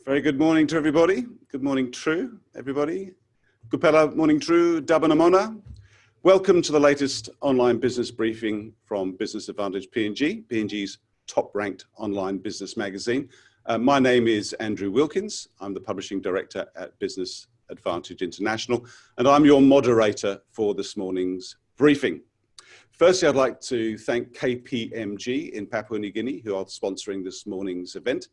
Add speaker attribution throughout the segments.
Speaker 1: Very good morning to everybody. Good morning, True, everybody. Kupela, morning, True, Dabanamona. Welcome to the latest online business briefing from Business Advantage PNG, PNG's top-ranked online business magazine. My name is Andrew Wilkins. I'm the Publishing Director at Business Advantage International, and I'm your moderator for this morning's briefing. Firstly, I'd like to thank KPMG in Papua New Guinea, who are sponsoring this morning's event.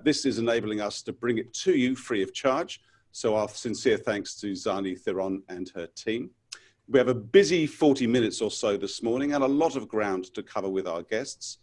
Speaker 1: This is enabling us to bring it to you free of charge. So our sincere thanks to Zani Thiron and her team. We have a busy 40 minutes or so this morning and a lot of ground to cover with our guests.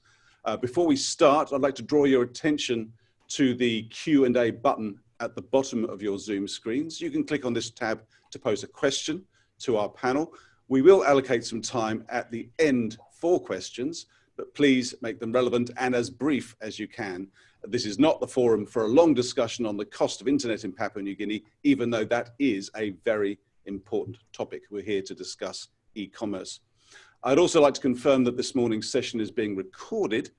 Speaker 1: Before we start, I'd like to draw your attention to the Q&A button at the bottom of your Zoom screens. You can click on this tab to pose a question to our panel. We will allocate some time at the end for questions, but please make them relevant and as brief as you can. This is not the forum for a long discussion on the cost of internet in Papua New Guinea, even though that is a very important topic. We're here to discuss e-commerce. I'd also like to confirm that this morning's session is being recorded,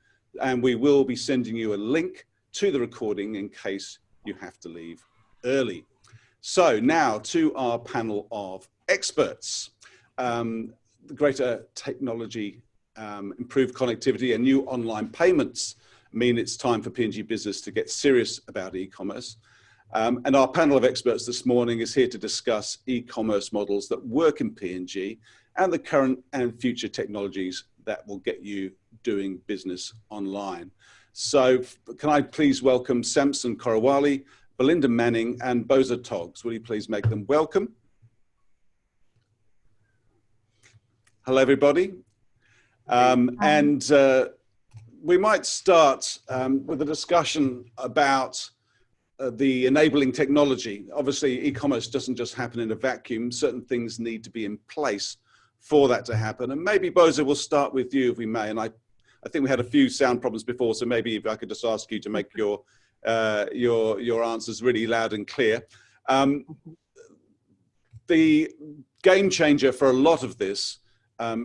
Speaker 1: and we will be sending you a link to the recording in case you have to leave early. So now to our panel of experts. Greater technology, improved connectivity and new online payments mean it's time for PNG business to get serious about e-commerce. And our panel of experts this morning is here to discuss e-commerce models that work in PNG and the current and future technologies that will get you doing business online. So can I please welcome Samson Korawali, Belinda Manning and Bosa Togs. Will you please make them welcome? Hello, everybody. We might start with a discussion about the enabling technology. Obviously, e-commerce doesn't just happen in a vacuum. Certain things need to be in place for that to happen. And maybe, Bosa, we'll start with you if we may. And I think we had a few sound problems before, so maybe if I could just ask you to make your answers really loud and clear. The game changer for a lot of this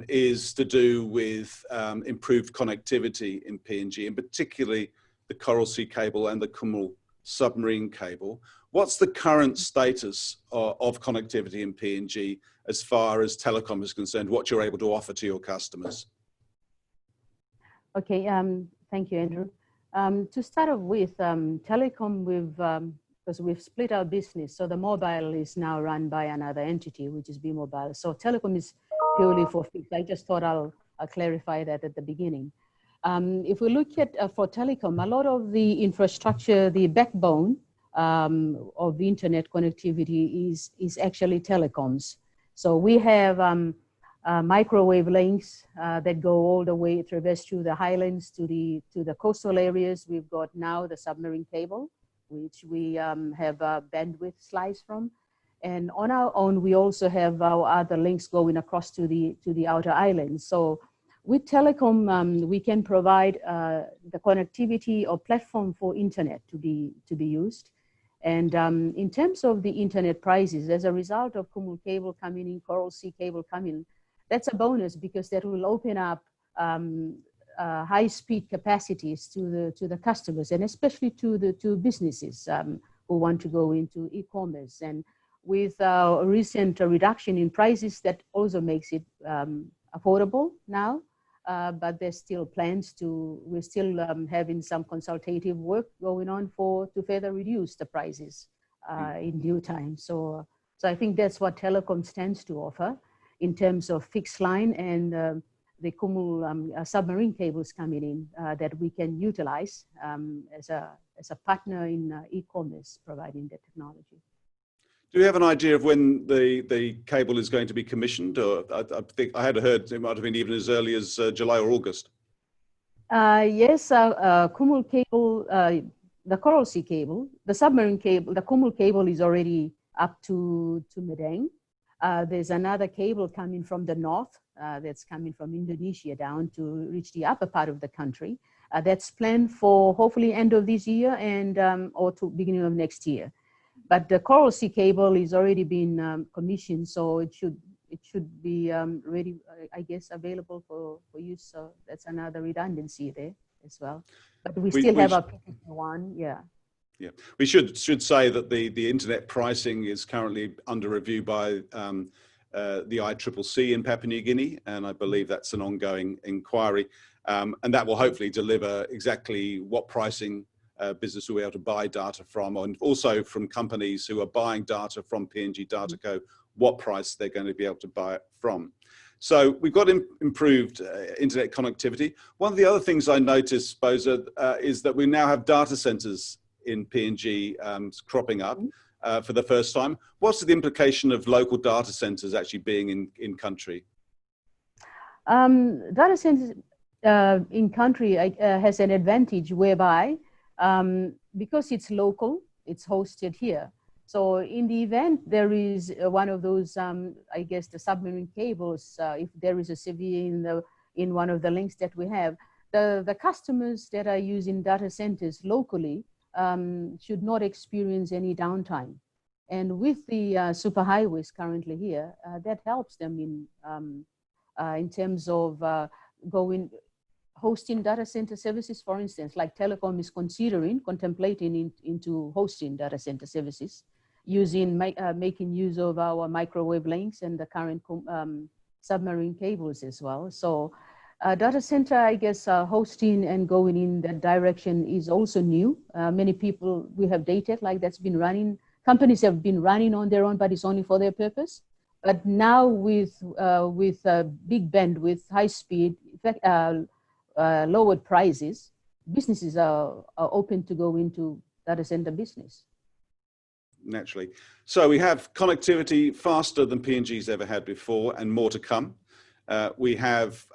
Speaker 1: is to do with improved connectivity in PNG, and particularly the Coral Sea cable and the Kumul submarine cable. What's the current status of connectivity in PNG as far as Telikom is concerned, what you're able to offer to your customers?
Speaker 2: Okay, thank you, Andrew. To start off with, Telikom, because we've split our business, so the mobile is now run by another entity, which is B-Mobile. So Telikom is purely for fixed. I just thought I'll clarify that at the beginning. If we look at for Telikom, a lot of the infrastructure, the backbone of the internet connectivity is actually telecoms. So we have microwave links that go all the way, traverse through the highlands to the coastal areas. We've got now the submarine cable, which we have bandwidth slice from. And on our own, we also have our other links going across to the outer islands. So with Telikom, we can provide the connectivity or platform for internet to be used. And in terms of the internet prices, as a result of Kumul cable coming in, Coral Sea cable coming, that's a bonus because that will open up high-speed capacities to the customers, and especially to businesses who want to go into e-commerce. And with a recent reduction in prices, that also makes it affordable now, but there's still plans we're still having some consultative work going on to further reduce the prices in due time. So I think that's what Telikom stands to offer in terms of fixed line and the Kumul submarine cables coming in that we can utilize as a partner in e-commerce, providing the technology.
Speaker 1: Do you have an idea of when the cable is going to be commissioned? Or I think I had heard it might have been even as early as July or August.
Speaker 2: Yes, Kumul cable, the Coral Sea cable, the submarine cable, the Kumul cable is already up to Medang. There's another cable coming from the north that's coming from Indonesia down to reach the upper part of the country. That's planned for hopefully end of this year and or to beginning of next year. But the Coral Sea cable is already been commissioned, so it should be ready, I guess, available for use. So that's another redundancy there as well. But we still have our PPP one, yeah.
Speaker 1: Yeah, we should say that the internet pricing is currently under review by the ICCC in Papua New Guinea, and I believe that's an ongoing inquiry, and that will hopefully deliver exactly what pricing business will be able to buy data from, and also from companies who are buying data from PNG Dataco, what price they're going to be able to buy it from. So we've got improved internet connectivity. One of the other things I noticed, Bosa, is that we now have data centers in PNG cropping up for the first time. What's the implication of local data centers actually being in country?
Speaker 2: Data centers in country has an advantage whereby because it's local, it's hosted here. So in the event there is one of those, I guess, the submarine cables, if there is a severe in one of the links that we have, the customers that are using data centers locally should not experience any downtime. And with the superhighways currently here, that helps them in terms of hosting data center services, for instance, like Telikom is contemplating into hosting data center services, making use of our microwave links and the current submarine cables as well. So data center, I guess, hosting and going in that direction is also new. Many people we have dated like that's been running. Companies have been running on their own, but it's only for their purpose. But now with big bandwidth, high speed, lowered prices, businesses are open to go into data center business.
Speaker 1: Naturally. So we have connectivity faster than PNG's ever had before, and more to come. We have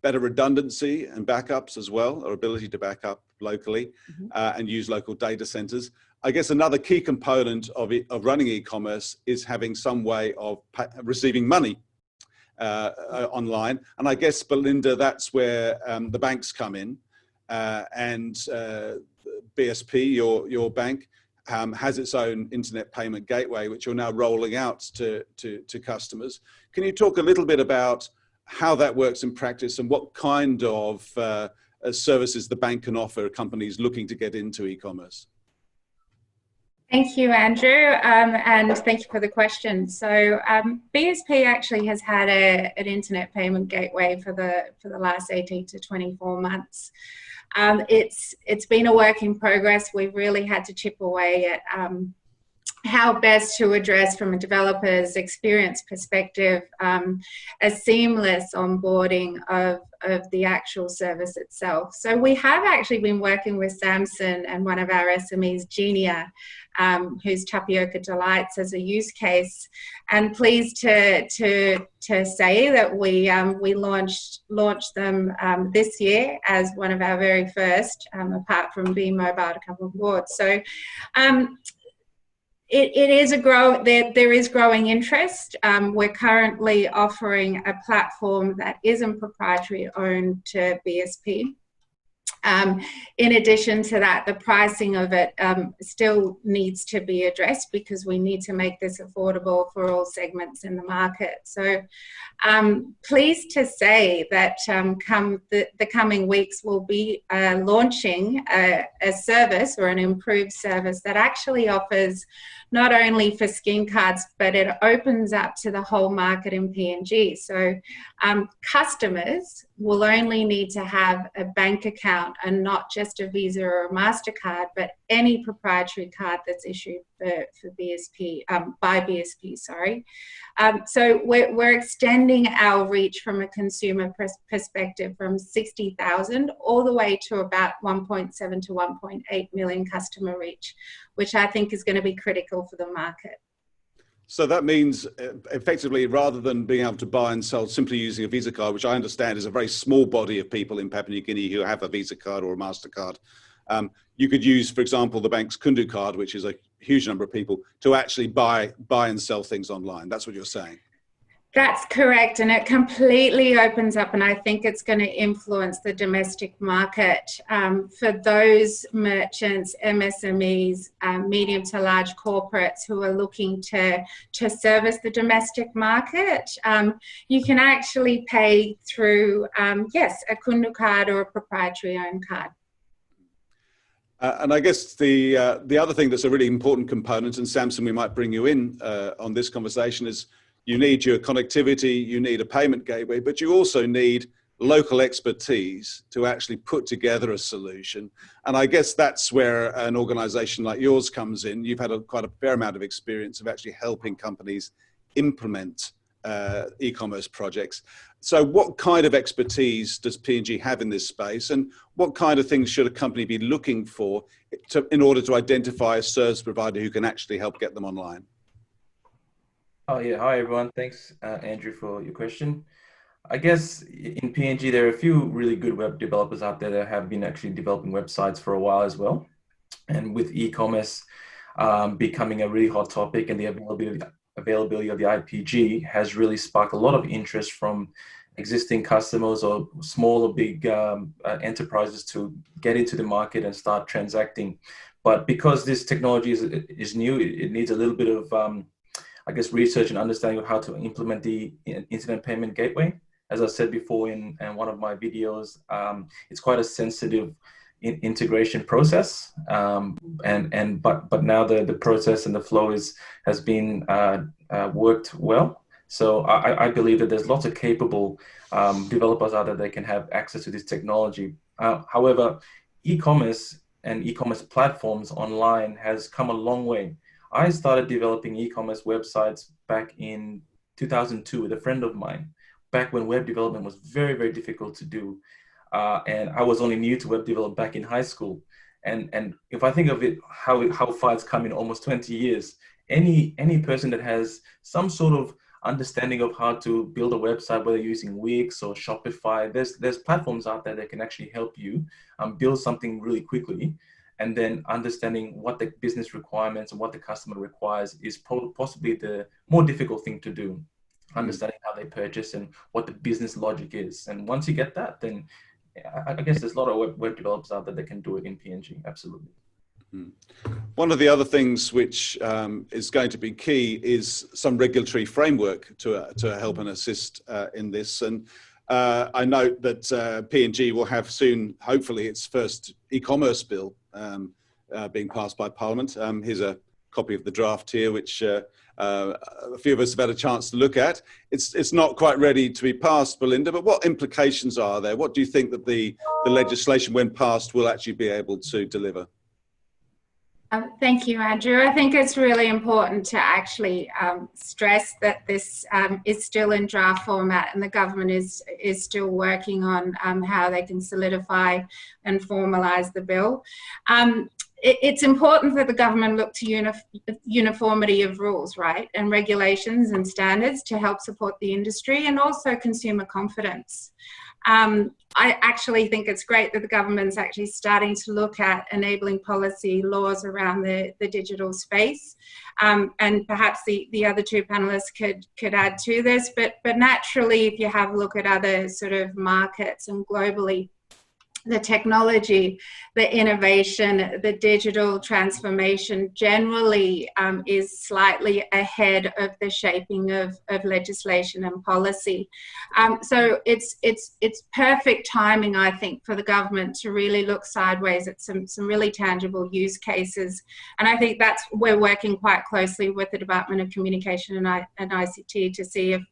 Speaker 1: better redundancy and backups as well, our ability to back up locally and use local data centers. I guess another key component of running e-commerce is having some way of receiving money online. And I guess, Belinda, that's where the banks come in, and BSP, your bank, has its own internet payment gateway, which you're now rolling out to customers. Can you talk a little bit about how that works in practice and what kind of services the bank can offer companies looking to get into e-commerce?
Speaker 3: Thank you, Andrew, and thank you for the question. So BSP actually has had an internet payment gateway for the last 18 to 24 months. It's been a work in progress. We've really had to chip away at how best to address, from a developer's experience perspective, a seamless onboarding of the actual service itself. So we have actually been working with Samson and one of our SMEs, Genia, who's Tapioca Delights, as a use case, and pleased to say that we launched them this year as one of our very first, apart from being mobile to come on board. So it is there is growing interest. We're currently offering a platform that isn't proprietary owned to BSP. In addition to that, the pricing of it still needs to be addressed because we need to make this affordable for all segments in the market. So pleased to say that come the coming weeks we'll be launching a service, or an improved service, that actually offers not only for scheme cards, but it opens up to the whole market in PNG. So customers will only need to have a bank account and not just a Visa or a MasterCard, but any proprietary card that's issued for BSP, by BSP, sorry. So we're extending our reach from a consumer perspective from 60,000 all the way to about 1.7 to 1.8 million customer reach, which I think is going to be critical for the market.
Speaker 1: So that means effectively, rather than being able to buy and sell simply using a Visa card, which I understand is a very small body of people in Papua New Guinea who have a Visa card or a MasterCard, you could use, for example, the bank's Kundu card, which is a huge number of people, to actually buy and sell things online. That's what you're saying.
Speaker 3: That's correct, and it completely opens up, and I think it's going to influence the domestic market for those merchants, MSMEs, medium to large corporates who are looking to service the domestic market. You can actually pay through, yes, a Kundu card or a proprietary owned card.
Speaker 1: And I guess the other thing that's a really important component, and Samson, we might bring you in on this conversation, is you need your connectivity, you need a payment gateway, but you also need local expertise to actually put together a solution. And I guess that's where an organization like yours comes in. You've had quite a fair amount of experience of actually helping companies implement e-commerce projects. So what kind of expertise does PNG have in this space, and what kind of things should a company be looking for in order to identify a service provider who can actually help get them online?
Speaker 4: Oh yeah, hi everyone. Thanks, Andrew, for your question. I guess in PNG, there are a few really good web developers out there that have been actually developing websites for a while as well. And with e-commerce becoming a really hot topic, and the availability of the IPG has really sparked a lot of interest from existing customers or small or big enterprises to get into the market and start transacting. But because this technology is new, it needs a little bit of, I guess, research and understanding of how to implement the internet payment gateway. As I said before in one of my videos, it's quite a sensitive integration process, but now the process and the flow has been worked well. So I believe that there's lots of capable developers out there that can have access to this technology. However, e-commerce and e-commerce platforms online has come a long way. I started developing e-commerce websites back in 2002 with a friend of mine, back when web development was very, very difficult to do. And I was only new to web development back in high school. And if I think of it, how far it's come in almost 20 years, any person that has some sort of understanding of how to build a website, whether using Wix or Shopify, there's platforms out there that can actually help you build something really quickly. And then understanding what the business requirements and what the customer requires is possibly the more difficult thing to do. Understanding how they purchase and what the business logic is. And once you get that, then I guess there's a lot of web developers out there that can do it in PNG, absolutely.
Speaker 1: One of the other things which is going to be key is some regulatory framework to help and assist in this. And I note that PNG will have soon, hopefully, its first e-commerce bill being passed by Parliament. Here's a copy of the draft here, which a few of us have had a chance to look at. It's not quite ready to be passed, Belinda, but what implications are there? What do you think that the legislation, when passed, will actually be able to deliver?
Speaker 3: Thank you, Andrew. I think it's really important to actually stress that this is still in draft format, and the government is still working on how they can solidify and formalise the bill. It's important that the government look to uniformity of rules, right, and regulations and standards to help support the industry and also consumer confidence. I actually think it's great that the government's actually starting to look at enabling policy laws around the digital space. And perhaps the other two panelists could add to this, but naturally, if you have a look at other sort of markets and globally, the technology, the innovation, the digital transformation generally is slightly ahead of the shaping of legislation and policy. So it's perfect timing, I think, for the government to really look sideways at some really tangible use cases. And I think we're working quite closely with the Department of Communication and ICT to see if,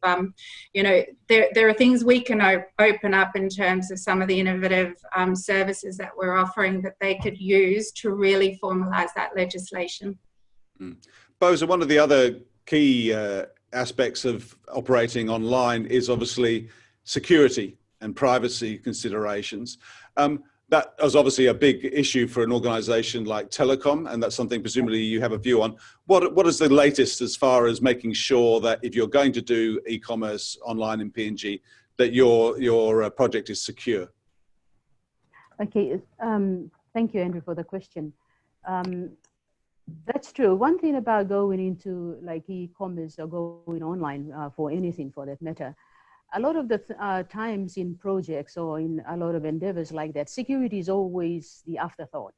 Speaker 3: there are things we can open up in terms of some of the innovative services that we're offering that they could use to really formalise that legislation.
Speaker 1: Bosa, one of the other key aspects of operating online is obviously security and privacy considerations. That is obviously a big issue for an organisation like Telikom, and that's something presumably you have a view on. What is the latest as far as making sure that if you're going to do e-commerce online in PNG, that your project is secure?
Speaker 2: Okay, thank you, Andrew, for the question. That's true. One thing about going into like e-commerce or going online for anything for that matter, a lot of the times in projects or in a lot of endeavors like that, security is always the afterthought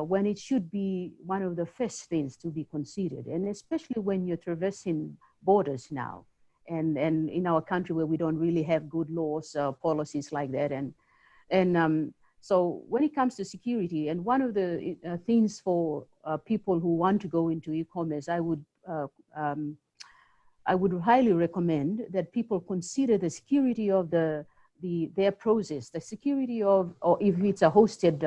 Speaker 2: when it should be one of the first things to be considered. And especially when you're traversing borders now and in our country where we don't really have good laws or policies like that. And So when it comes to security, and one of the things for people who want to go into e-commerce, I would highly recommend that people consider the security of their process, the security of, or if it's a hosted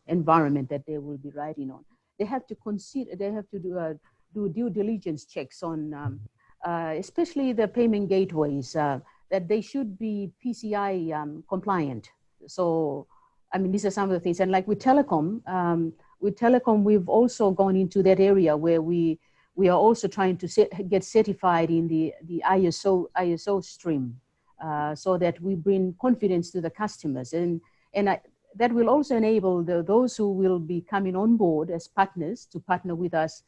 Speaker 2: environment that they will be writing on. They have to consider, they have to do due diligence checks on, especially the payment gateways, that they should be PCI compliant. So, I mean, these are some of the things. And like with Telikom, we've also gone into that area where we are also trying to get certified in the ISO stream, so that we bring confidence to the customers. And that will also enable those who will be coming on board as partners to partner with us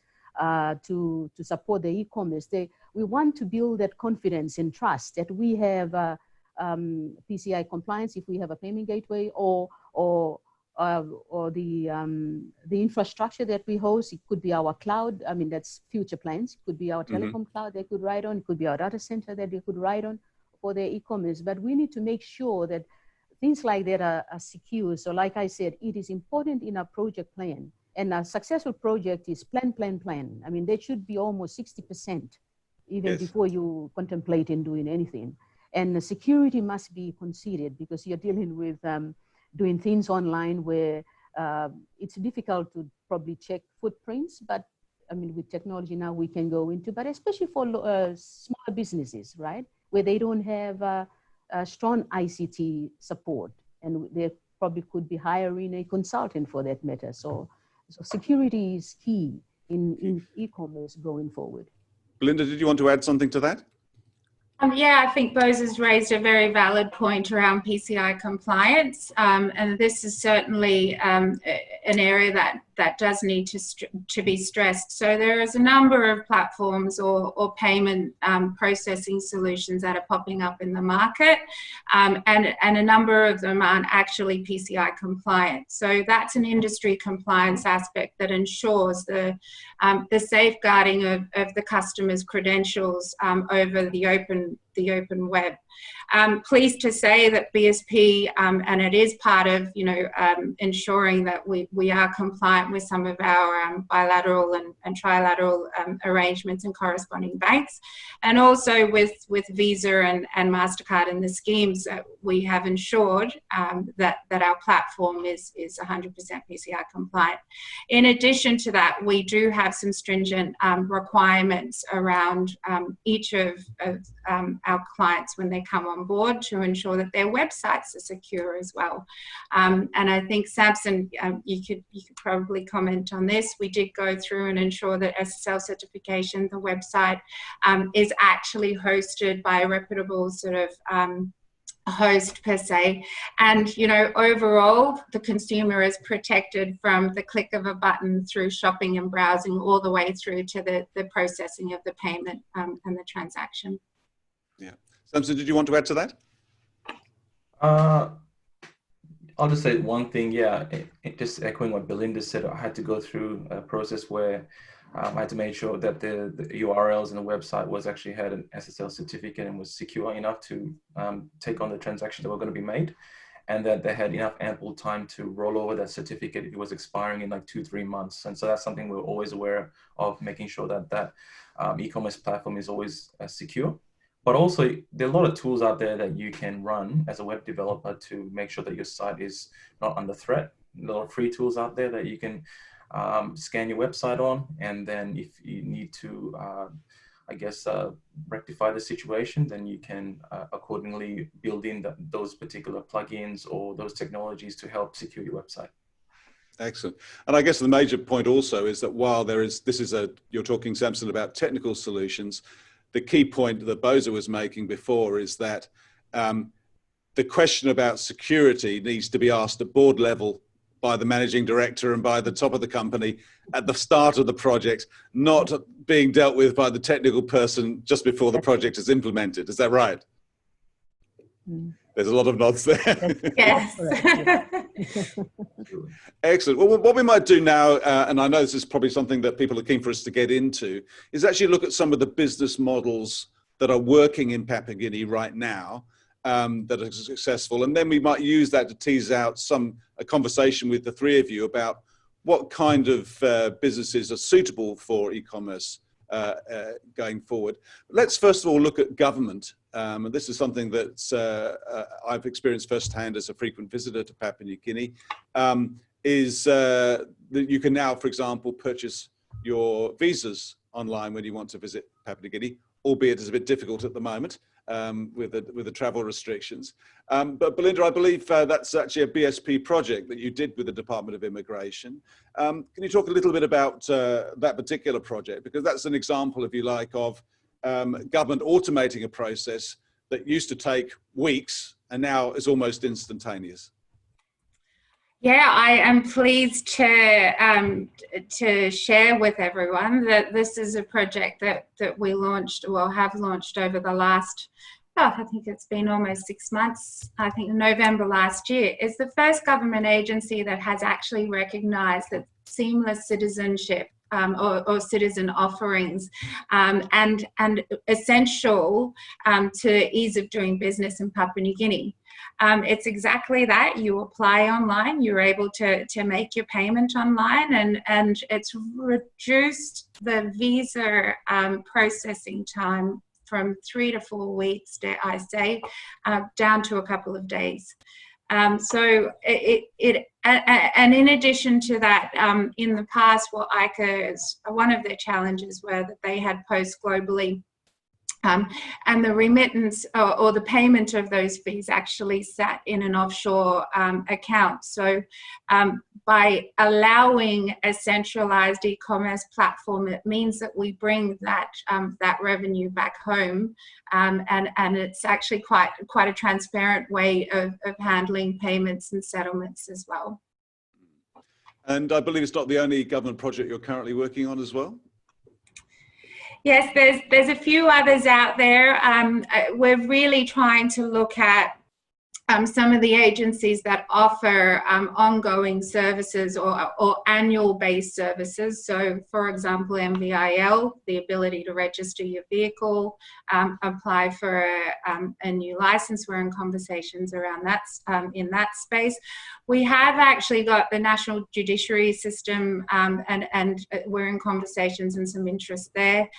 Speaker 2: to support the e-commerce. We want to build that confidence and trust that we have PCI compliance if we have a payment gateway or the infrastructure that we host. It could be our cloud. I mean, that's future plans. It could be our telecom cloud they could ride on. It could be our data center that they could ride on for their e-commerce. But we need to make sure that things like that are secure. So like I said, it is important in our project plan. And a successful project is plan. I mean, there should be almost 60% even before you contemplate in doing anything. And the security must be considered because you're dealing with doing things online where it's difficult to probably check footprints, but I mean, with technology now we can go into, but especially for small businesses, right? Where they don't have a strong ICT support, and they probably could be hiring a consultant for that matter. So security is key in e-commerce going forward.
Speaker 1: Belinda, did you want to add something to that?
Speaker 3: Yeah, I think Bosa's raised a very valid point around PCI compliance, and this is certainly an area that does need to be stressed. So there is a number of platforms or payment processing solutions that are popping up in the market, and a number of them aren't actually PCI compliant. So that's an industry compliance aspect that ensures the safeguarding of the customer's credentials over the open web. Pleased to say that BSP, and it is part of, ensuring that we are compliant with some of our bilateral and trilateral arrangements and corresponding banks, and also with Visa and MasterCard and the schemes that we have ensured that our platform is 100% PCI compliant. In addition to that, we do have some stringent requirements around each of our clients when they come on board to ensure that their websites are secure as well. And I think Samson, you could probably comment on this. We did go through and ensure that SSL certification, the website, is actually hosted by a reputable sort of host per se, and overall the consumer is protected from the click of a button through shopping and browsing all the way through to the processing of the payment and the transaction.
Speaker 1: Yeah. Samson, did you want to add to that?
Speaker 4: I'll just say one thing. Yeah, just echoing what Belinda said, I had to go through a process where I had to make sure that the URLs and the website actually had an SSL certificate and was secure enough to take on the transactions that were going to be made, and that they had enough ample time to roll over that certificate if it was expiring in like 2-3 months. And so that's something we're always aware of, making sure that e-commerce platform is always secure. But also, there are a lot of tools out there that you can run as a web developer to make sure that your site is not under threat. A lot of free tools out there that you can scan your website on, and then if you need to, rectify the situation, then you can accordingly build in those particular plugins or those technologies to help secure your website.
Speaker 1: Excellent. And I guess the major point also is that while you're talking, Samson, about technical solutions, the key point that Bosa was making before is that the question about security needs to be asked at board level by the managing director and by the top of the company at the start of the project, not being dealt with by the technical person just before the project is implemented. Is that right? There's a lot of nods there.
Speaker 3: Yes.
Speaker 1: Excellent. Well, what we might do now, and I know this is probably something that people are keen for us to get into, is actually look at some of the business models that are working in Papua New Guinea right now, that are successful, and then we might use that to tease out a conversation with the three of you about what kind of businesses are suitable for e-commerce going forward. Let's first of all look at government. And this is something that I've experienced firsthand as a frequent visitor to Papua New Guinea, is that you can now, for example, purchase your visas online when you want to visit Papua New Guinea, albeit it's a bit difficult at the moment with the travel restrictions. But Belinda, I believe that's actually a BSP project that you did with the Department of Immigration. Can you talk a little bit about that particular project? Because that's an example, if you like, of government automating a process that used to take weeks and now is almost instantaneous.
Speaker 3: Yeah, I am pleased to share with everyone that this is a project that we launched, or have launched over the last, I think it's been almost 6 months, I think November last year. It's the first government agency that has actually recognised that seamless citizenship or citizen offerings and essential to ease of doing business in Papua New Guinea. It's exactly that. You apply online, you're able to make your payment online, and it's reduced the visa processing time from 3 to 4 weeks, dare I say, down to a couple of days. And in addition to that, in the past, one of their challenges were that they had posts globally, and the remittance or the payment of those fees actually sat in an offshore account. So by allowing a centralized e-commerce platform, it means that we bring that revenue back home, and it's actually quite a transparent way of handling payments and settlements as well.
Speaker 1: And I believe it's not the only government project you're currently working on as well?
Speaker 3: Yes, there's a few others out there. We're really trying to look at some of the agencies that offer ongoing services or annual-based services. So, for example, MVIL, the ability to register your vehicle, apply for a new license. We're in conversations around that in that space. We have actually got the national judiciary system, and we're in conversations and some interest there.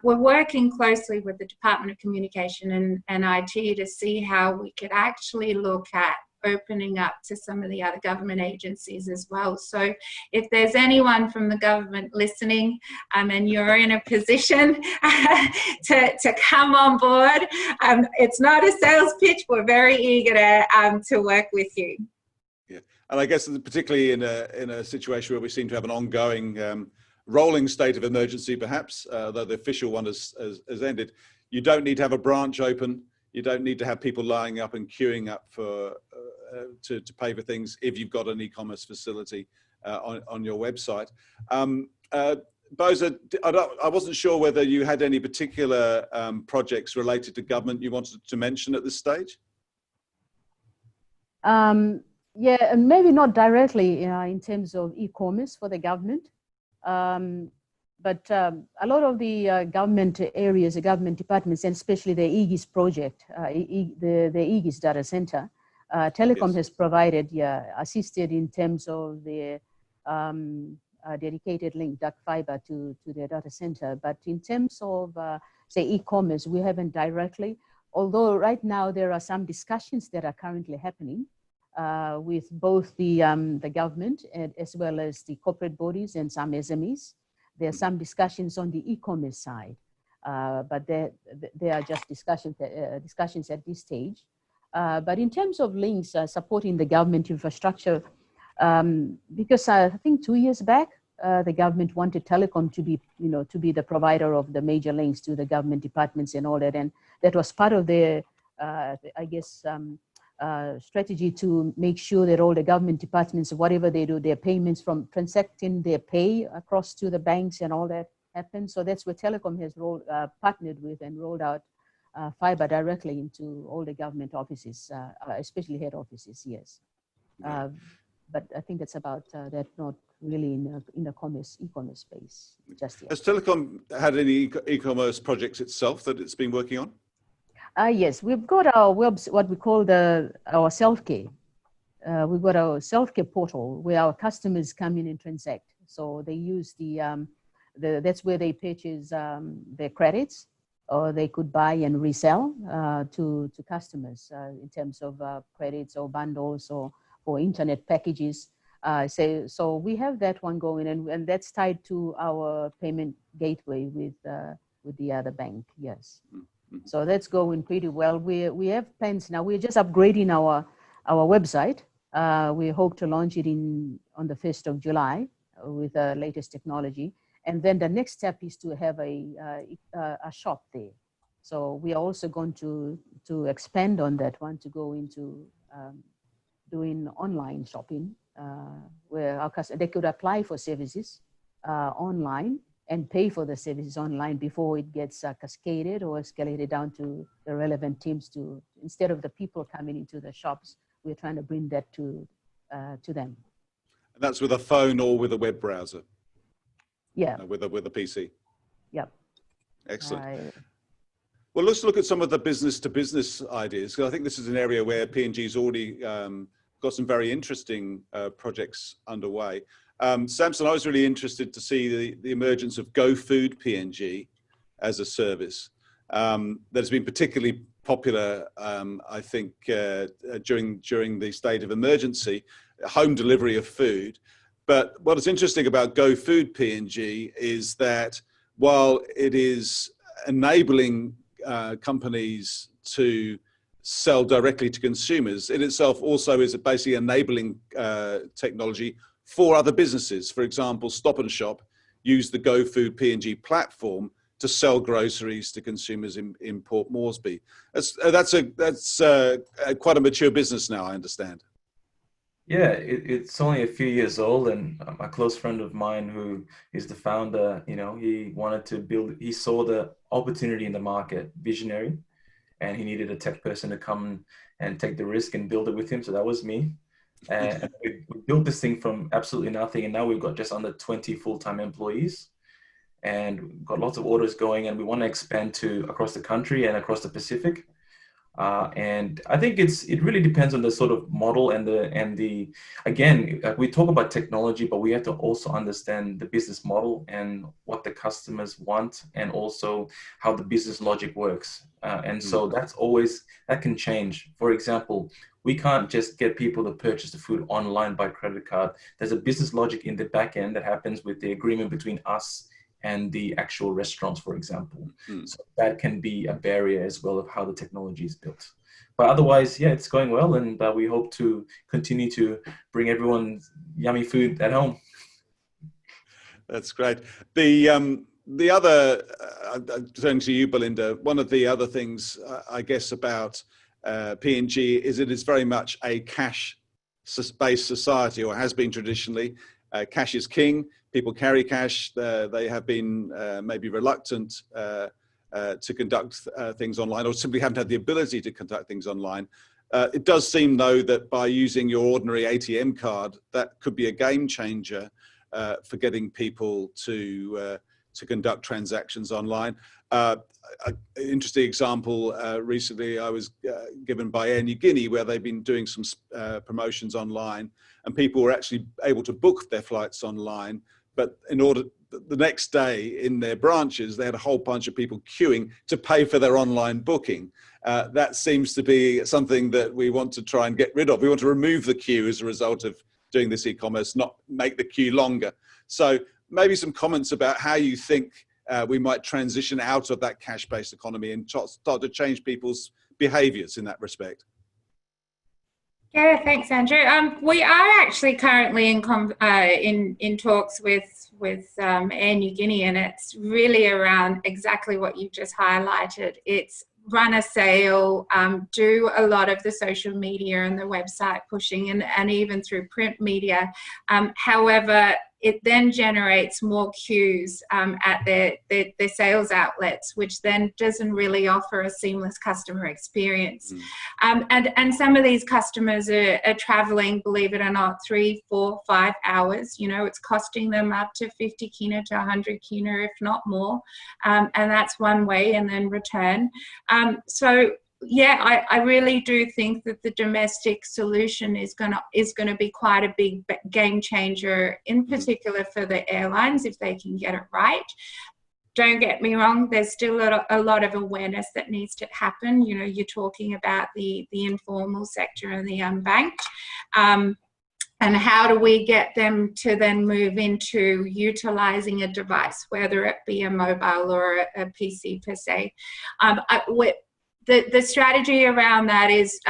Speaker 3: We're working closely with the Department of Communication and IT to see how we could actually look at opening up to some of the other government agencies as well. So if there's anyone from the government listening, and you're in a position to come on board, it's not a sales pitch. We're very eager to work with you.
Speaker 1: Yeah, and I guess particularly in a situation where we seem to have an ongoing rolling state of emergency, perhaps, though the official one has ended, you don't need to have a branch open. You don't need to have people lining up and queuing up for to pay for things if you've got an e-commerce facility on your website. Bosa, I wasn't sure whether you had any particular projects related to government you wanted to mention at this stage.
Speaker 2: Yeah, maybe not directly in terms of e-commerce for the government. But a lot of the government areas, the government departments, and especially the Aegis project, the Aegis data center, Telikom has provided, assisted in terms of the dedicated link, dark fiber to their data center. But in terms of, say, e-commerce, we haven't directly, although right now there are some discussions that are currently happening with both the government and as well as the corporate bodies and some SMEs. There are some discussions on the e-commerce side, but there are just discussions at this stage. But in terms of links supporting the government infrastructure, because I think 2 years back, the government wanted Telikom to be, to be the provider of the major links to the government departments and all that, and that was part of their, I guess, strategy to make sure that all the government departments, whatever they do, their payments from transacting their pay across to the banks and all that happens. So that's where Telikom has partnered with and rolled out fiber directly into all the government offices, especially head offices, yes. But I think that's about that, not really in the e-commerce space just yet.
Speaker 1: Has Telikom had any e-commerce projects itself that it's been working on?
Speaker 2: Yes, we've got our what we call our self-care. We've got our self-care portal where our customers come in and transact. So they use that's where they purchase their credits, or they could buy and resell to customers in terms of credits or bundles or internet packages. So we have that one going, and that's tied to our payment gateway with the other bank. Yes.
Speaker 1: Mm-hmm.
Speaker 2: So that's going pretty well. We have plans now. We're just upgrading our website. We hope to launch it on the 1st of July with the latest technology. And then the next step is to have a shop there. So we are also going to expand on that one to go into doing online shopping, where our customers, they could apply for services online and pay for the services online before it gets cascaded or escalated down to the relevant teams. Instead of the people coming into the shops, we're trying to bring that to them.
Speaker 1: And that's with a phone or with a web browser?
Speaker 2: Yeah.
Speaker 1: With a PC?
Speaker 2: Yep.
Speaker 1: Excellent. Well, let's look at some of the business-to-business ideas, because I think this is an area where PNG's already got some very interesting projects underway. Samson, I was really interested to see the emergence of GoFood PNG as a service that has been particularly popular, I think, during the state of emergency, home delivery of food. But what is interesting about GoFood PNG is that while it is enabling companies to sell directly to consumers, it itself also is basically enabling technology for other businesses. For example, Stop and Shop use the GoFood PNG platform to sell groceries to consumers in Port Moresby. That's quite a mature business now, I understand.
Speaker 4: Yeah, it's only a few years old, and a close friend of mine who is the founder, he wanted to build, he saw the opportunity in the market, visionary, and he needed a tech person to come and take the risk and build it with him. So that was me. And we built this thing from absolutely nothing, and now we've got just under 20 full-time employees, and we've got lots of orders going, and we want to expand to across the country and across the Pacific. And I think it really depends on the sort of model and the again, we talk about technology, but we have to also understand the business model and what the customers want, and also how the business logic works. And so that can change. For example, we can't just get people to purchase the food online by credit card. There's a business logic in the back end that happens with the agreement between us and the actual restaurants, for example. So that can be a barrier as well of how the technology is built. But otherwise, yeah, it's going well, and we hope to continue to bring everyone yummy food at home.
Speaker 1: That's great. The other, turning to you, Belinda, one of the other things, I guess, about PNG is it is very much a cash-based society, or has been traditionally. Cash is king. People carry cash. They have been maybe reluctant to conduct things online, or simply haven't had the ability to conduct things online. It does seem, though, that by using your ordinary ATM card, that could be a game changer for getting people to conduct transactions online. An interesting example recently I was given by Air New Guinea, where they've been doing some promotions online, and people were actually able to book their flights online. But in order, the next day in their branches, they had a whole bunch of people queuing to pay for their online booking. That seems to be something that we want to try and get rid of. We want to remove the queue as a result of doing this e-commerce, not make the queue longer. So maybe some comments about how you think we might transition out of that cash-based economy and start to change people's behaviours in that respect.
Speaker 3: Yeah, thanks, Andrew. We are actually currently in talks with Air New Guinea, and it's really around exactly what you've just highlighted. It's run a sale, do a lot of the social media and the website pushing, and even through print media. However, it then generates more queues at their sales outlets, which then doesn't really offer a seamless customer experience. And some of these customers are traveling, believe it or not, 3, 4, 5 hours. It's costing them up to 50 kina to 100 kina, if not more. And that's one way, and then return. So yeah, I really do think that the domestic solution is gonna be quite a big game changer, in particular for the airlines, if they can get it right. Don't get me wrong, there's still a lot of awareness that needs to happen. You know, you're talking about the informal sector and the unbanked. And how do we get them to then move into utilizing a device, whether it be a mobile or a PC per se? The strategy around that is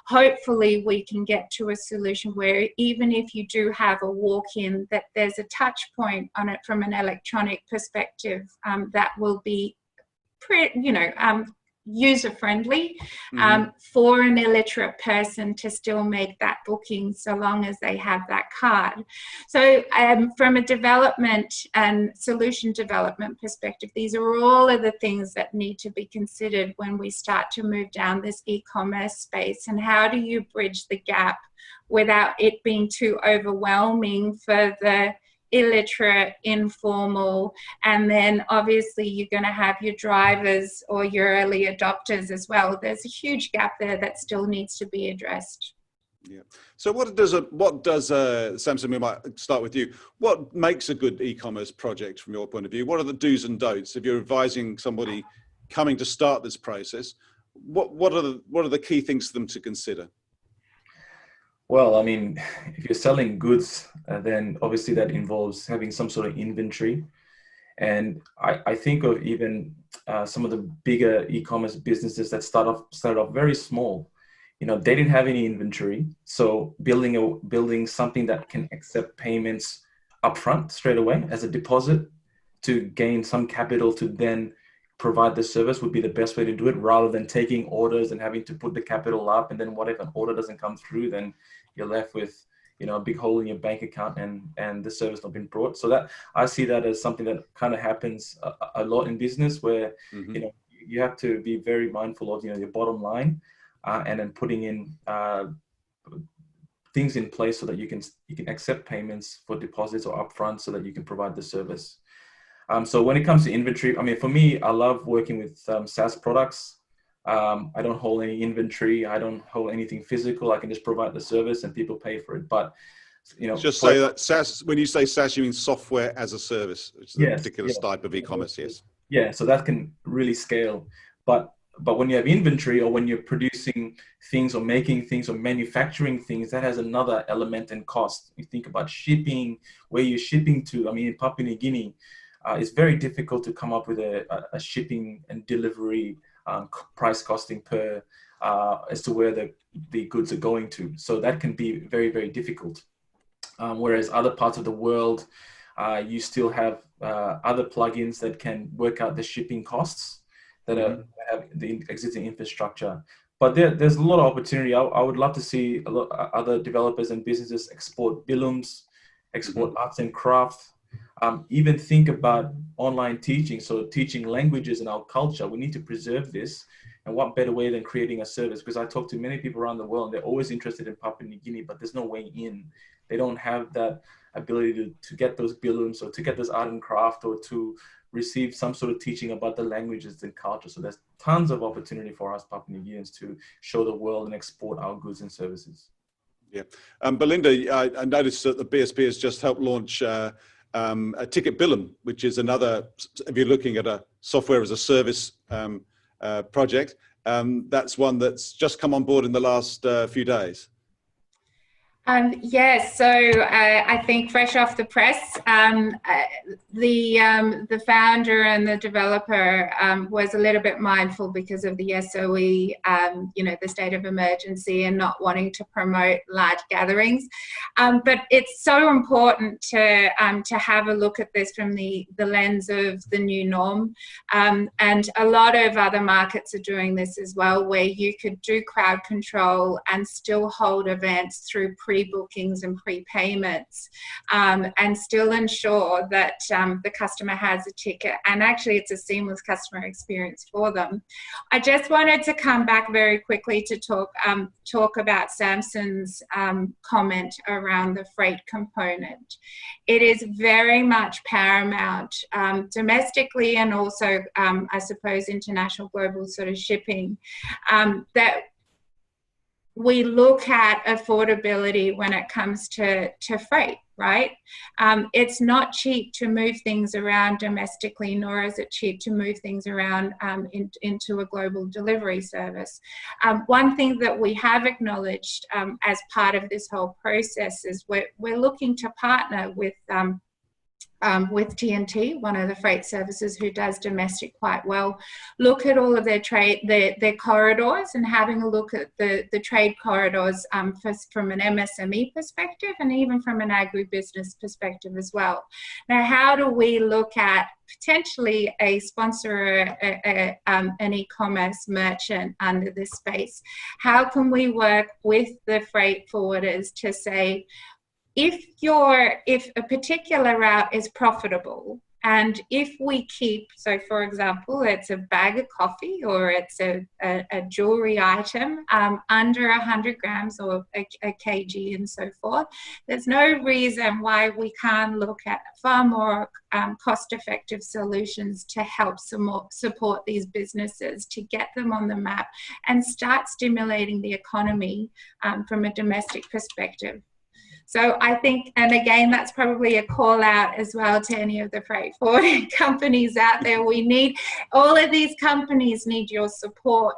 Speaker 3: hopefully we can get to a solution where even if you do have a walk-in, that there's a touch point on it from an electronic perspective that will be user-friendly for an illiterate person to still make that booking so long as they have that card. So from a development and solution development perspective, these are all of the things that need to be considered when we start to move down this e-commerce space. And how do you bridge the gap without it being too overwhelming for the illiterate, informal, and then obviously you're going to have your drivers or your early adopters as well. There's a huge gap there that still needs to be addressed.
Speaker 1: Yeah. So what does Samson, we might start with you. What makes a good e-commerce project from your point of view? What are the do's and don'ts if you're advising somebody coming to start this process? What are the key things for them to consider?
Speaker 4: Well, I mean, if you're selling goods, then obviously that involves having some sort of inventory. And I think of even some of the bigger e-commerce businesses that started off very small. You know, they didn't have any inventory. So building something that can accept payments upfront straight away as a deposit to gain some capital to then provide the service would be the best way to do it, rather than taking orders and having to put the capital up. And then what if an order doesn't come through? Then you're left with, you know, a big hole in your bank account and the service not been brought. So that I see that as something that kind of happens a lot in business, where you know, you have to be very mindful of, you know, your bottom line, and then putting in things in place so that you can accept payments for deposits or upfront so that you can provide the service. So when it comes to inventory, I mean, for me, I love working with SaaS products. I don't hold any inventory. I don't hold anything physical. I can just provide the service and people pay for it. But, you know,
Speaker 1: just say that SaaS, when you say SaaS, you mean software as a service, which is a particular type of e-commerce, yes.
Speaker 4: Yeah, so that can really scale. But when you have inventory, or when you're producing things or making things or manufacturing things, that has another element and cost. You think about shipping, where you're shipping to. I mean, in Papua New Guinea, it's very difficult to come up with a shipping and delivery price costing per as to where the goods are going to. So that can be very, very difficult. Whereas other parts of the world, you still have other plugins that can work out the shipping costs that have the existing infrastructure. But there's a lot of opportunity. I would love to see a lot other developers and businesses export billums, export arts and crafts. Even think about online teaching. So teaching languages in our culture, we need to preserve this. And what better way than creating a service? Because I talk to many people around the world, and they're always interested in Papua New Guinea, but there's no way in. They don't have that ability to get those billums, or to get this art and craft, or to receive some sort of teaching about the languages and culture. So there's tons of opportunity for us Papua New Guineans to show the world and export our goods and services.
Speaker 1: Yeah. Belinda, I noticed that the BSP has just helped launch a ticket billum, which is another, if you're looking at a software as a service project, that's one that's just come on board in the last few days.
Speaker 3: Yes, so I think fresh off the press, the founder and the developer was a little bit mindful because of the SOE, you know, the state of emergency, and not wanting to promote large gatherings. But it's so important to have a look at this from the lens of the new norm. And a lot of other markets are doing this as well, where you could do crowd control and still hold events through pre-bookings and prepayments, and still ensure that the customer has a ticket, and actually it's a seamless customer experience for them. I just wanted to come back very quickly to talk about Samson's comment around the freight component. It is very much paramount domestically, and also I suppose international global sort of shipping, that we look at affordability when it comes to freight, right? It's not cheap to move things around domestically, nor is it cheap to move things around into a global delivery service. One thing that we have acknowledged as part of this whole process is we're looking to partner with TNT, one of the freight services who does domestic quite well, look at all of their corridors, and having a look at the trade corridors from an MSME perspective, and even from an agribusiness perspective as well. Now, how do we look at potentially a sponsor, an e-commerce merchant under this space? How can we work with the freight forwarders to say, if a particular route is profitable, and if we keep, so for example, it's a bag of coffee or it's a jewelry item under 100 grams or a kg and so forth, there's no reason why we can't look at far more cost-effective solutions to help support these businesses, to get them on the map and start stimulating the economy from a domestic perspective. So I think, and again, that's probably a call out as well to any of the freight forwarding companies out there. We need, all of these companies need your support.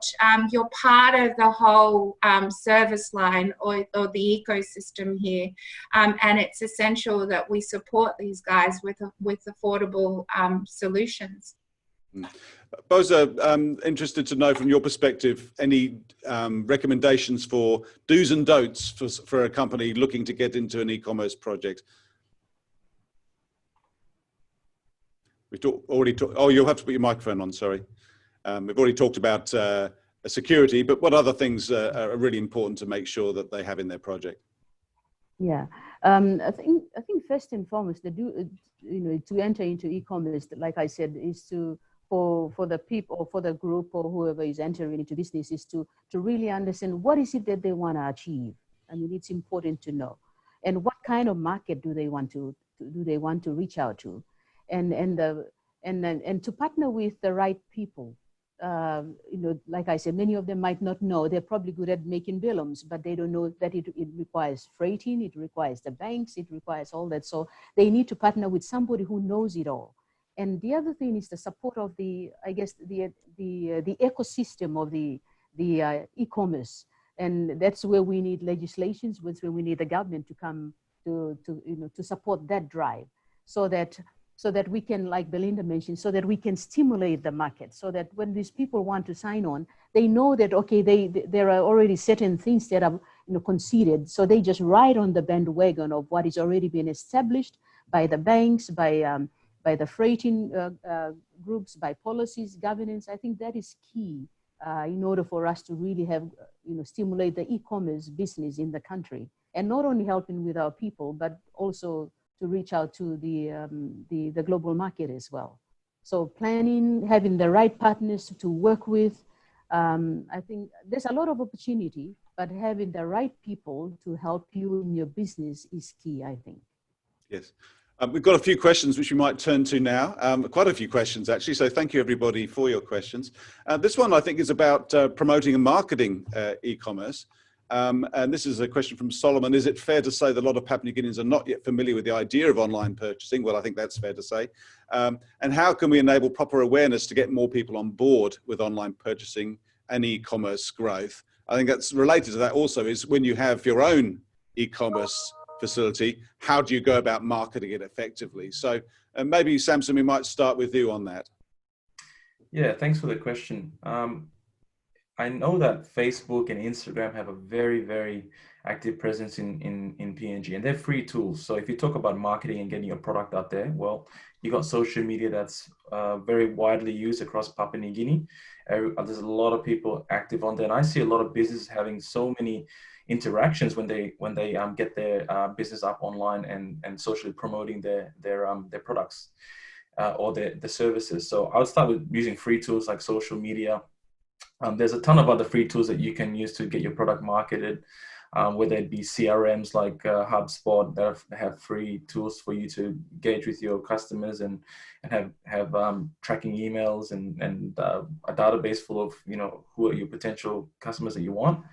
Speaker 3: You're part of the whole service line or the ecosystem here. And it's essential that we support these guys with affordable solutions.
Speaker 1: Bosa, interested to know from your perspective, any recommendations for do's and don'ts for a company looking to get into an e-commerce project? We've already talked, oh, you'll have to put your microphone on, sorry. We've already talked about security, but what other things are really important to make sure that they have in their project?
Speaker 2: Yeah, I think first and foremost, to enter into e-commerce, like I said, is for the people or for the group or whoever is entering into business, is to really understand what is it that they want to achieve. I mean, it's important to know, and what kind of market do they want to reach out to, and to partner with the right people. Like I said, many of them might not know. They're probably good at making billums, but they don't know that it requires freighting, it requires the banks, it requires all that. So they need to partner with somebody who knows it all. And the other thing is the support of the ecosystem of the e-commerce, and that's where we need legislations, that's where we need the government to come to support that drive, so that we can, like Belinda mentioned, so that we can stimulate the market, so that when these people want to sign on, they know that, okay, there are already certain things that are conceded, so they just ride on the bandwagon of what is already been established by the banks, by the freighting groups, by policies, governance. I think that is key in order for us to really have, stimulate the e-commerce business in the country, and not only helping with our people, but also to reach out to the global market as well. So planning, having the right partners to work with, I think there's a lot of opportunity, but having the right people to help you in your business is key, I think.
Speaker 1: Yes. We've got a few questions which we might turn to now, quite a few questions actually, so thank you everybody for your questions. This one I think is about promoting and marketing e-commerce, and this is a question from Solomon. Is it fair to say that a lot of Papua New Guineans are not yet familiar with the idea of online purchasing? Well, I think that's fair to say. And how can we enable proper awareness to get more people on board with online purchasing and e-commerce growth? I think that's related to that also, is when you have your own e-commerce facility, how do you go about marketing it effectively? So maybe Samson, we might start with you on that.
Speaker 4: Yeah, thanks for the question. I know that Facebook and Instagram have a very, very active presence in PNG, and they're free tools. So if you talk about marketing and getting your product out there, well, you got social media that's very widely used across Papua New Guinea. There's a lot of people active on there, and I see a lot of businesses having so many interactions when they get their business up online and socially promoting their products or their services. So I would start with using free tools like social media. There's a ton of other free tools that you can use to get your product marketed, whether it be CRMs like HubSpot that have free tools for you to engage with your customers and have tracking emails and a database full of who are your potential customers that you want.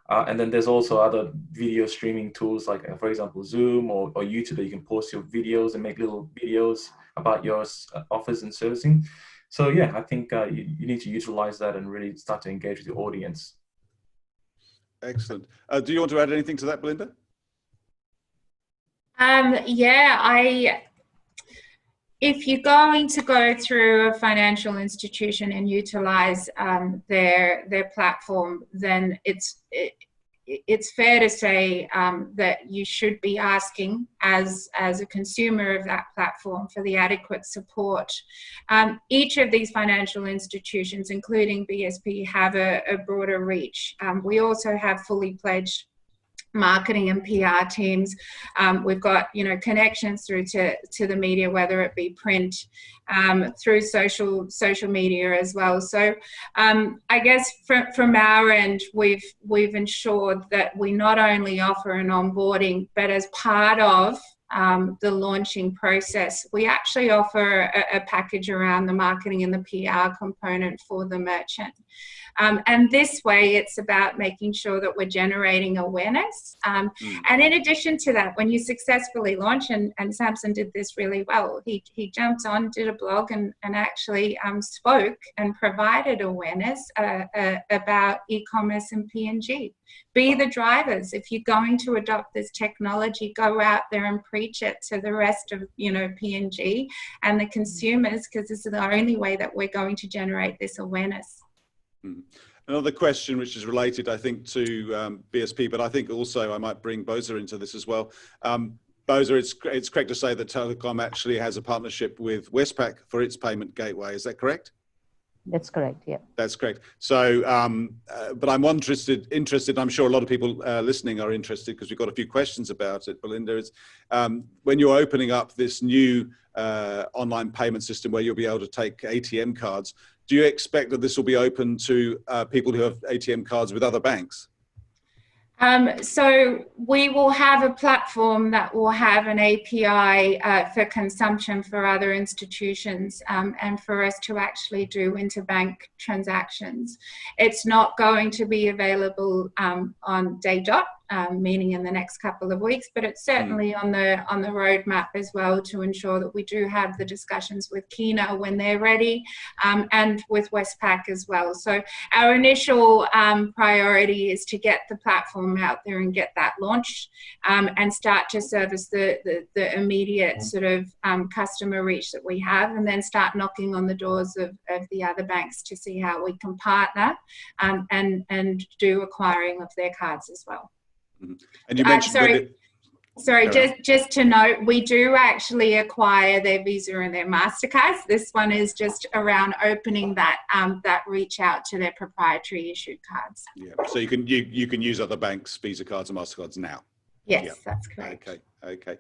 Speaker 4: And then there's also other video streaming tools like, for example, Zoom or YouTube, that you can post your videos and make little videos about your offers and servicing. So yeah, I think you need to utilize that and really start to engage with your audience.
Speaker 1: Excellent. Do you want to add anything to that, Belinda?
Speaker 3: Yeah, if you're going to go through a financial institution and utilize their platform, then it's fair to say that you should be asking as a consumer of that platform for the adequate support. Each of these financial institutions, including BSP, have a broader reach. We also have fully pledged marketing and PR teams. We've got connections through to the media, whether it be print, through social media as well. So I guess from our end, we've ensured that we not only offer an onboarding, but as part of the launching process, we actually offer a package around the marketing and the PR component for the merchant. And this way, it's about making sure that we're generating awareness. And in addition to that, when you successfully launch, and Samson did this really well, he jumped on, did a blog, and actually spoke and provided awareness about e-commerce and PNG. Be the drivers. If you're going to adopt this technology, go out there and preach it to the rest of PNG and the consumers, because this is the only way that we're going to generate this awareness.
Speaker 1: Another question which is related, I think, to BSP, but I think also I might bring Bosa into this as well. Bosa, it's correct to say that Telikom actually has a partnership with Westpac for its payment gateway. Is that correct?
Speaker 2: That's correct, yeah.
Speaker 1: That's correct. So, but I'm interested, I'm sure a lot of people listening are interested, because we've got a few questions about it, Belinda, is when you're opening up this new online payment system where you'll be able to take ATM cards, do you expect that this will be open to people who have ATM cards with other banks?
Speaker 3: So we will have a platform that will have an API for consumption for other institutions, and for us to actually do interbank transactions. It's not going to be available on day dot, meaning in the next couple of weeks, but it's certainly on the roadmap as well, to ensure that we do have the discussions with Kina when they're ready, and with Westpac as well. So our initial priority is to get the platform out there and get that launched, and start to service the immediate sort of customer reach that we have, and then start knocking on the doors of the other banks to see how we can partner and do acquiring of their cards as well.
Speaker 1: And you mentioned
Speaker 3: sorry, just to note, we do actually acquire their Visa and their MasterCards. This one is just around opening that that reach out to their proprietary issued cards.
Speaker 1: Yeah, so you can use other banks' Visa cards and MasterCards now.
Speaker 3: Yes,
Speaker 1: yeah.
Speaker 3: That's correct.
Speaker 1: Okay.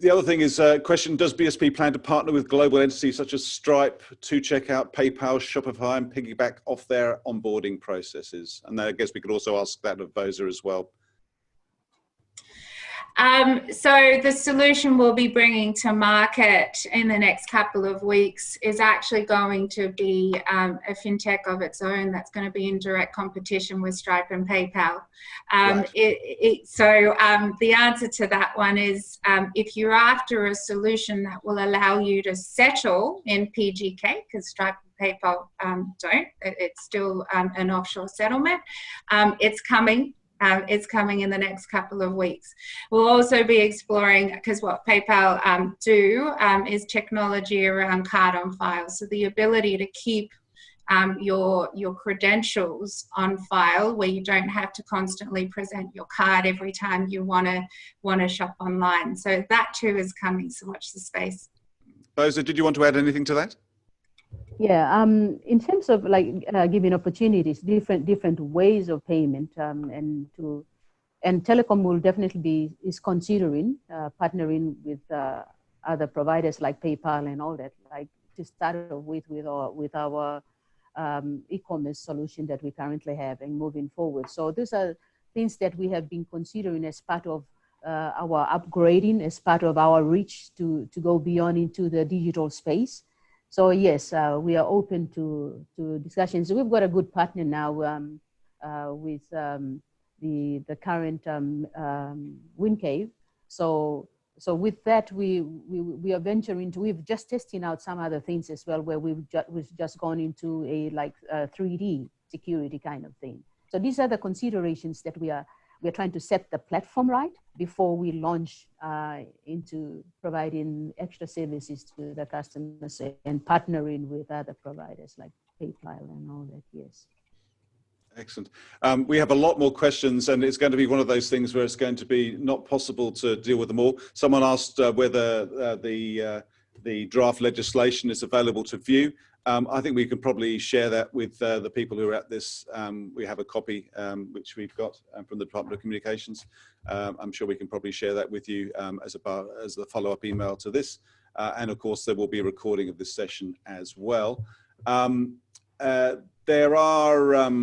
Speaker 1: The other thing is question, does BSP plan to partner with global entities such as Stripe, 2Checkout, PayPal, Shopify, and piggyback off their onboarding processes? And I guess we could also ask that of Bosa as well.
Speaker 3: So the solution we'll be bringing to market in the next couple of weeks is actually going to be a fintech of its own that's going to be in direct competition with Stripe and PayPal. Right. So the answer to that one is if you're after a solution that will allow you to settle in PGK, because Stripe and PayPal don't, it's still an offshore settlement, it's coming. It's coming in the next couple of weeks. We'll also be exploring, because what PayPal do is technology around card on file. So the ability to keep your credentials on file, where you don't have to constantly present your card every time you want to shop online. So that too is coming. So watch the space.
Speaker 1: Bosa, did you want to add anything to that?
Speaker 2: Yeah, in terms of like giving opportunities, different ways of payment, and Telikom will definitely is considering partnering with other providers like PayPal and all that, like to start with our e-commerce solution that we currently have and moving forward. So these are things that we have been considering as part of our upgrading, as part of our reach to go beyond into the digital space. So yes, we are open to discussions. We've got a good partner now with the current WinCave. So with that, we are venturing into, we've just testing out some other things as well, where we've just gone into a 3D security kind of thing. So these are the considerations that we're trying to set the platform right before we launch into providing extra services to the customers and partnering with other providers like PayPal and all that. Yes.
Speaker 1: Excellent. We have a lot more questions, and it's going to be one of those things where it's going to be not possible to deal with them all. Someone asked whether the draft legislation is available to view. I think we can probably share that with the people who are at this. We have a copy which we've got from the Department of Communications. I'm sure we can probably share that with you as a follow-up email to this. And of course, there will be a recording of this session as well. There are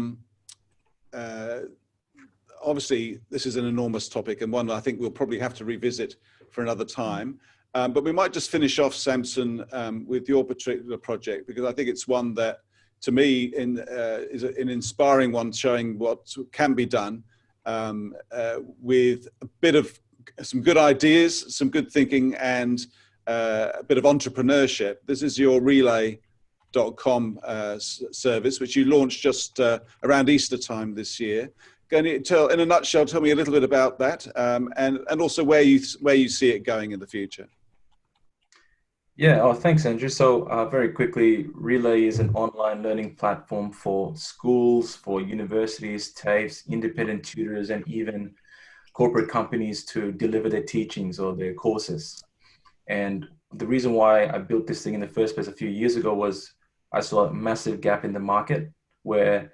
Speaker 1: obviously, this is an enormous topic and one I think we'll probably have to revisit for another time. But we might just finish off, Samson, with your particular project, because I think it's one that, to me, is an inspiring one, showing what can be done with a bit of some good ideas, some good thinking, and a bit of entrepreneurship. This is your relay.com service, which you launched just around Easter time this year. Can you tell, in a nutshell, tell me a little bit about that, and also where you see it going in the future?
Speaker 4: Yeah, thanks, Andrew. So very quickly, Relay is an online learning platform for schools, for universities, TAFEs, independent tutors, and even corporate companies to deliver their teachings or their courses. And the reason why I built this thing in the first place a few years ago was I saw a massive gap in the market where,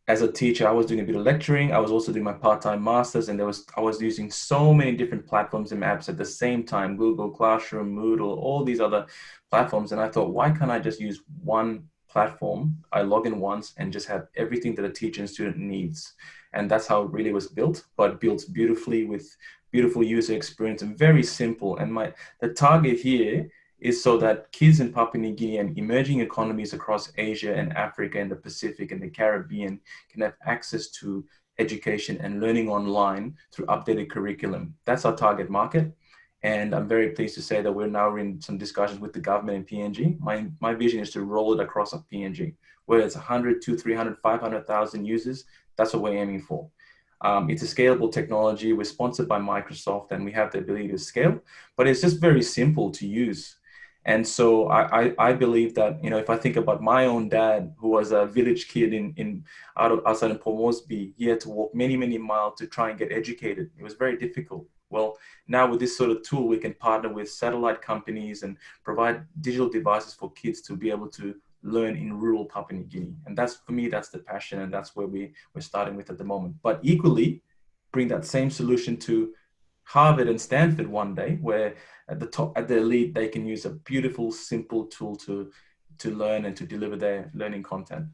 Speaker 4: as a teacher, I was doing a bit of lecturing. I was also doing my part-time masters, and I was using so many different platforms and apps at the same time: Google Classroom, Moodle, all these other platforms. And I thought, why can't I just use one platform? I log in once and just have everything that a teacher and student needs. And that's how it really was built, but built beautifully with beautiful user experience and very simple. And the target here is so that kids in Papua New Guinea and emerging economies across Asia and Africa and the Pacific and the Caribbean can have access to education and learning online through updated curriculum. That's our target market. And I'm very pleased to say that we're now in some discussions with the government in PNG. My vision is to roll it across a PNG, whether it's 100, 200, 300, 500,000 users. That's what we're aiming for. It's a scalable technology. We're sponsored by Microsoft, and we have the ability to scale, but it's just very simple to use. And so I believe that, you know, if I think about my own dad, who was a village kid outside in Port Moresby, he had to walk many, many miles to try and get educated. It was very difficult. Well, now with this sort of tool, we can partner with satellite companies and provide digital devices for kids to be able to learn in rural Papua New Guinea. And that's, for me, that's the passion, and that's where we're starting with at the moment. But equally, bring that same solution to Harvard and Stanford one day, where at the elite, they can use a beautiful, simple tool to learn and to deliver their learning content.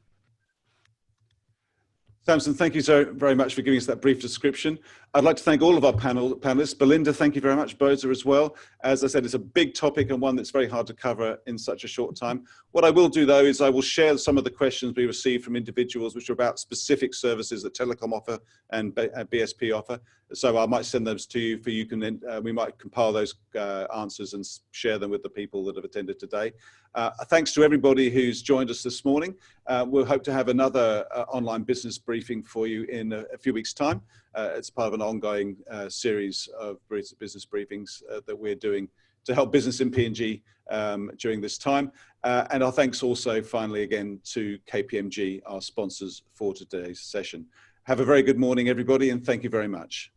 Speaker 1: Samson, thank you so very much for giving us that brief description. I'd like to thank all of our panelists. Belinda, thank you very much. Bosa as well. As I said, it's a big topic and one that's very hard to cover in such a short time. What I will do, though, is I will share some of the questions we received from individuals, which are about specific services that Telikom offer and BSP offer. So I might send those to you for you can then, we might compile those answers and share them with the people that have attended today. Thanks to everybody who's joined us this morning. We'll hope to have another online business briefing for you in a few weeks' time. It's part of an ongoing series of business briefings that we're doing to help business in PNG during this time. And our thanks also finally again to KPMG, our sponsors for today's session. Have a very good morning, everybody, and thank you very much.